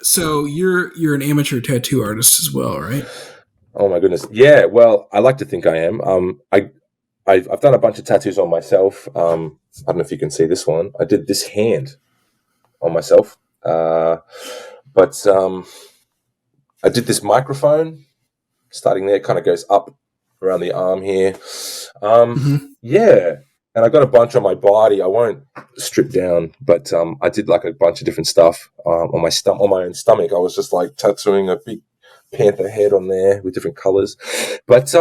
So you're an amateur tattoo artist as well, right? Oh my goodness. Yeah. Well, I like to think I am. I've done a bunch of tattoos on myself. I don't know if you can see this one. I did this hand on myself. But I did this microphone starting there, kind of goes up around the arm here. Yeah. And I got a bunch on my body. I won't strip down, but I did like a bunch of different stuff on my own stomach. I was just like tattooing a big panther head on there with different colors. But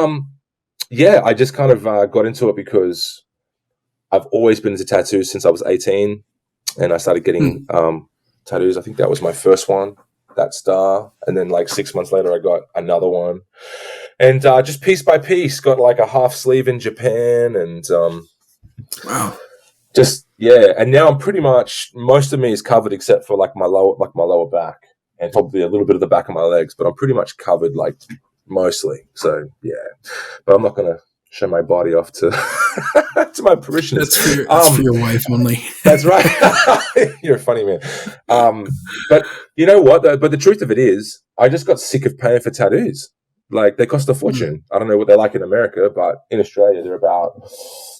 yeah, I just kind of got into it because I've always been into tattoos since I was 18, and I started getting tattoos. I think that was my first one, that star, and then like 6 months later, I got another one, and just piece by piece, got like a half sleeve in Japan, and Wow. just yeah. And now I'm pretty much, most of me is covered except for like my lower back and probably a little bit of the back of my legs, but I'm pretty much covered like mostly. So yeah, but I'm not gonna show my body off to to my parishioners. That's for your wife only. That's right. You're a funny man. But you know what? But the truth of it is, I just got sick of paying for tattoos. Like, they cost a fortune. I don't know what they're like in America, but in Australia, they're about,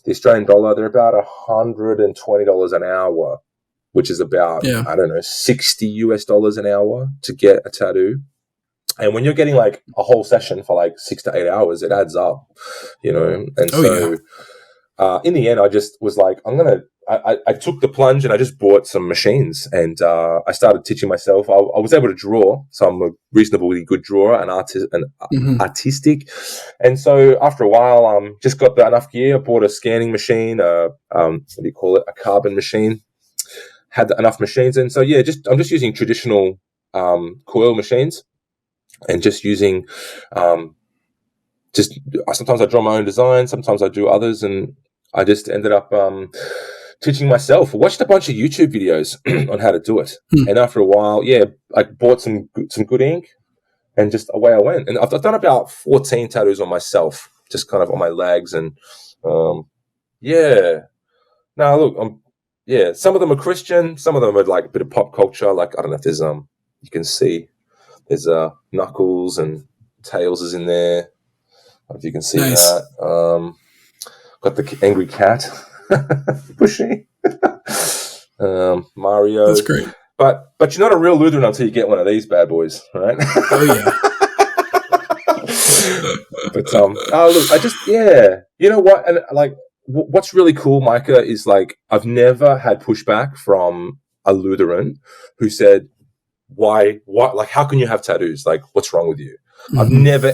the Australian dollar, they're about $120 an hour, which is about, I don't know, $60 an hour to get a tattoo. And when you're getting like a whole session for like 6 to 8 hours, it adds up, you know? And in the end, I just was like, I took the plunge and I just bought some machines, and I started teaching myself. I was able to draw, so I'm a reasonably good drawer and artistic. And so after a while, just got enough gear, bought a scanning machine, what do you call it? A carbon machine. Had enough machines. And so, yeah, I'm just using traditional coil machines, and just using, sometimes I draw my own design, sometimes I do others, and I just ended up teaching myself. I watched a bunch of YouTube videos on how to do it, and after a while, I bought some good ink, and just away I went. And I've done about 14 tattoos on myself, just kind of on my legs, and yeah. Now look, some of them are Christian, some of them are like a bit of pop culture. Like, I don't know if there's you can see there's Knuckles and Tails is in there. I don't know if you can see that. Got the angry cat, Bushy, Mario. That's great. But you're not a real Lutheran until you get one of these bad boys, right? Oh yeah. But look, you know what? And like, what's really cool, Micah, is like, I've never had pushback from a Lutheran who said, why, like, how can you have tattoos? Like, what's wrong with you? I've only ever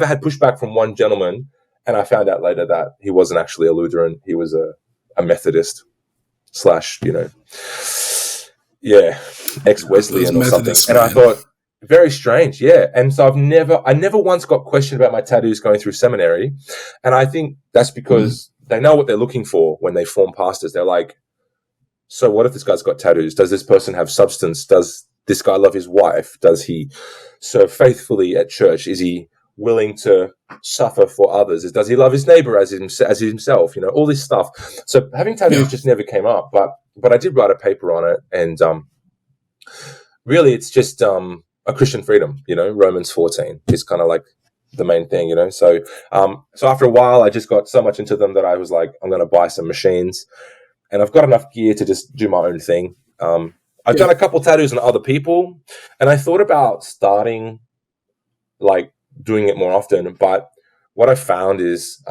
had pushback from one gentleman, and I found out later that he wasn't actually a Lutheran. He was a Methodist / ex-Wesleyan or something. And I thought, very strange, yeah. And so I never once got questioned about my tattoos going through seminary. And I think that's because they know what they're looking for when they form pastors. They're like, so what if this guy's got tattoos? Does this person have substance? Does this guy love his wife? Does he serve faithfully at church? Is he willing to suffer for others? Does he love his neighbor as himself? You know, all this stuff. So having tattoos just never came up, but I did write a paper on it, and really it's just a Christian freedom. You know, Romans 14 is kind of like the main thing. You know, so after a while, I just got so much into them that I was like, I'm going to buy some machines, and I've got enough gear to just do my own thing. I've done a couple tattoos on other people, and I thought about starting like doing it more often, but what I found is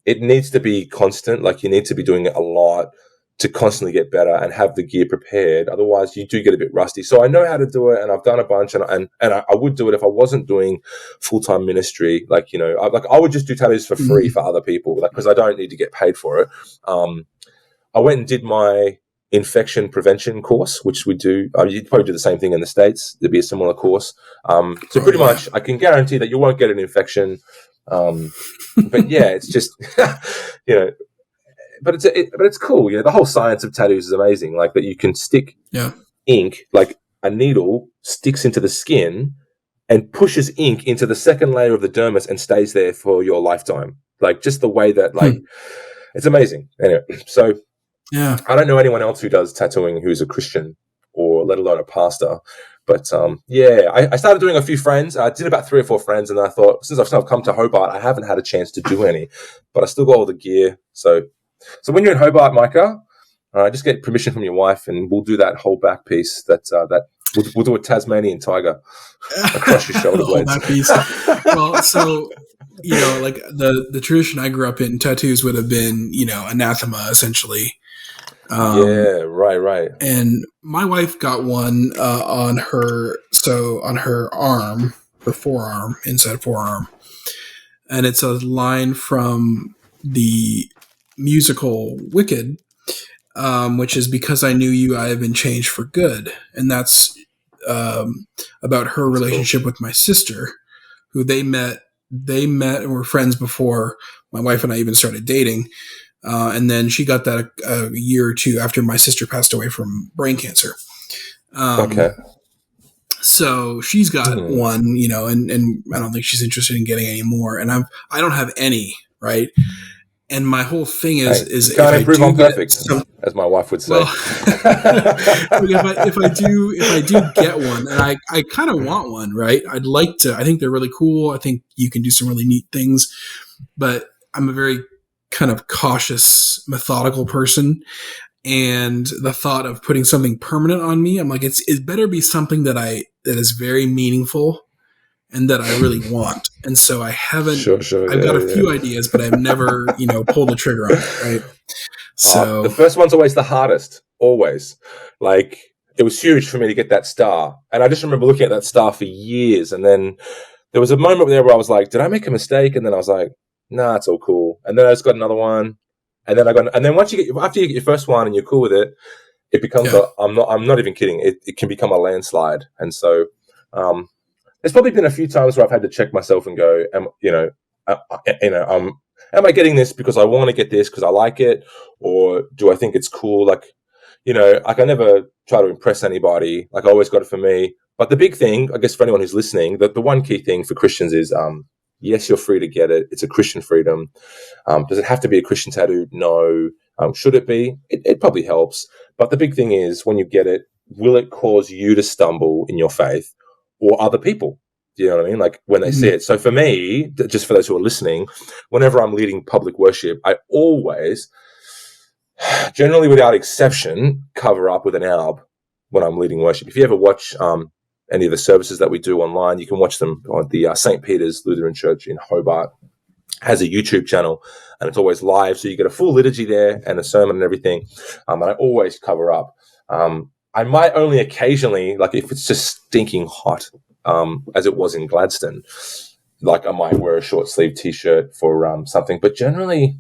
it needs to be constant. Like, you need to be doing it a lot to constantly get better and have the gear prepared. Otherwise, you do get a bit rusty. So I know how to do it, and I've done a bunch, and I would do it if I wasn't doing full-time ministry. Like, you know, I would just do tattoos for free for other people, like, because I don't need to get paid for it. I went and did my infection prevention course, which we do. You'd probably do the same thing in the States. There'd be a similar course. So pretty much, I can guarantee that you won't get an infection. But yeah, it's just, you know, but it's cool. You know, the whole science of tattoos is amazing. Like, that you can stick ink, like a needle sticks into the skin and pushes ink into the second layer of the dermis and stays there for your lifetime. Like, just the way that, like, it's amazing. Anyway, so I don't know anyone else who does tattooing who's a Christian, or let alone a pastor. But I started doing a few friends. I did about 3 or 4 friends, and I thought, since I've come to Hobart, I haven't had a chance to do any, but I still got all the gear. So when you're in Hobart, Micah, just get permission from your wife, and we'll do that whole back piece. We'll do a Tasmanian tiger across your shoulder blades. That piece. Well, so like the tradition I grew up in, tattoos would have been anathema essentially. Right. And my wife got one on her arm, her forearm, inside forearm, and it's a line from the musical Wicked, which is because I knew you, I have been changed for good, and that's about her relationship with my sister, who they met and were friends before my wife and I even started dating. And then she got that a year or two after my sister passed away from brain cancer. Okay. So she's got one, and I don't think she's interested in getting any more. And I don't have any, right? And my whole thing is you can't improve on perfect, as my wife would say. Well, if I do get one, and I kind of want one, right? I'd like to. I think they're really cool. I think you can do some really neat things, but I'm a very kind of cautious, methodical person, and the thought of putting something permanent on me, I'm like, it better be something that is very meaningful and that I really want. And so I haven't. Sure. I've got a few ideas, but I've never, pulled the trigger on it. Right. So the first one's always the hardest. Always, like it was huge for me to get that star, and I just remember looking at that star for years, and then there was a moment there where I was like, "Did I make a mistake?" And then I was like, "Nah, it's all cool." And then I just got another one, and then after you get your first one and you're cool with it, it becomes I'm not even kidding. It can become a landslide, and so there's probably been a few times where I've had to check myself and go, am I getting this because I want to get this because I like it, or do I think it's cool? Like I never try to impress anybody. Like I always got it for me. But the big thing, I guess, for anyone who's listening, that the one key thing for Christians is, yes, you're free to get it. It's a Christian freedom. Does it have to be a Christian tattoo? No. Should it be? It probably helps. But the big thing is, when you get it, will it cause you to stumble in your faith or other people? Do you know what I mean? Like when they see it. So for me, just for those who are listening, whenever I'm leading public worship, I always, generally without exception, cover up with an alb when I'm leading worship. If you ever watch any of the services that we do online, you can watch them on the St. Peter's Lutheran Church in Hobart. Has a YouTube channel, and it's always live, so you get a full liturgy there and a sermon and everything. And I always cover up. I might only occasionally, like if it's just stinking hot, as it was in Gladstone, like I might wear a short sleeve T-shirt for something. But generally,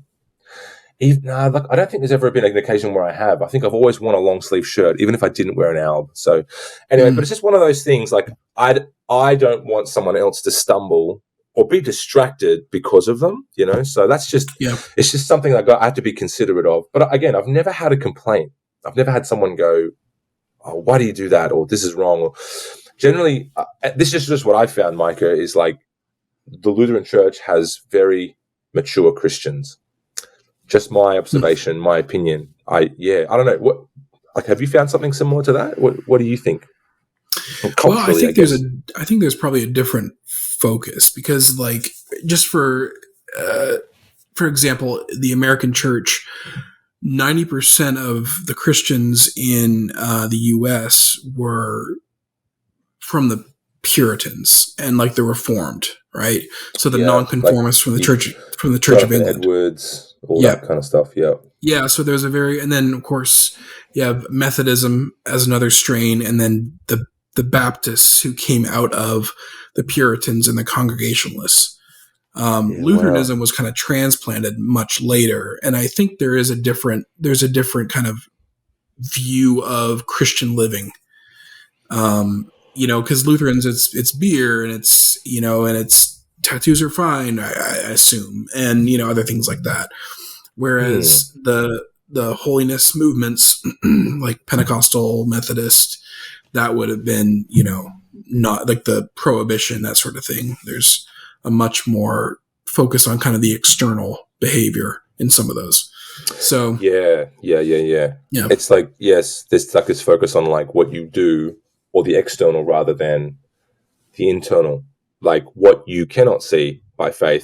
I don't think there's ever been an occasion where I have. I think I've always worn a long sleeve shirt, even if I didn't wear an alb. So anyway, but it's just one of those things. Like I don't want someone else to stumble or be distracted because of them. So that's just it's just something I have to be considerate of. But again, I've never had a complaint. I've never had someone go, "Oh, why do you do that?" or "This is wrong." Or generally, this is just what I found, Micah, is like the Lutheran Church has very mature Christians. Just my observation, my opinion. I don't know. What, like, have you found something similar to that? What do you think? Well, I think there's probably a different focus because, like, just for example, the American Church, 90% of the Christians in the U.S. were from the Puritans and like the Reformed, right? So the nonconformists from the Church of England, Edwards, all that kind of stuff. Yeah. So there's and then of course you have Methodism as another strain, and then the Baptists who came out of the Puritans and the Congregationalists. Lutheranism was kind of transplanted much later, and I think there's a different kind of view of Christian living. Because Lutherans, it's beer and it's and it's tattoos are fine, I assume, and other things like that. Whereas the holiness movements like Pentecostal, Methodist, that would have been not like the Prohibition, that sort of thing. There's a much more focus on kind of the external behavior in some of those. So yeah. It's like, yes, there's like this focus on like what you do or the external rather than the internal, like what you cannot see by faith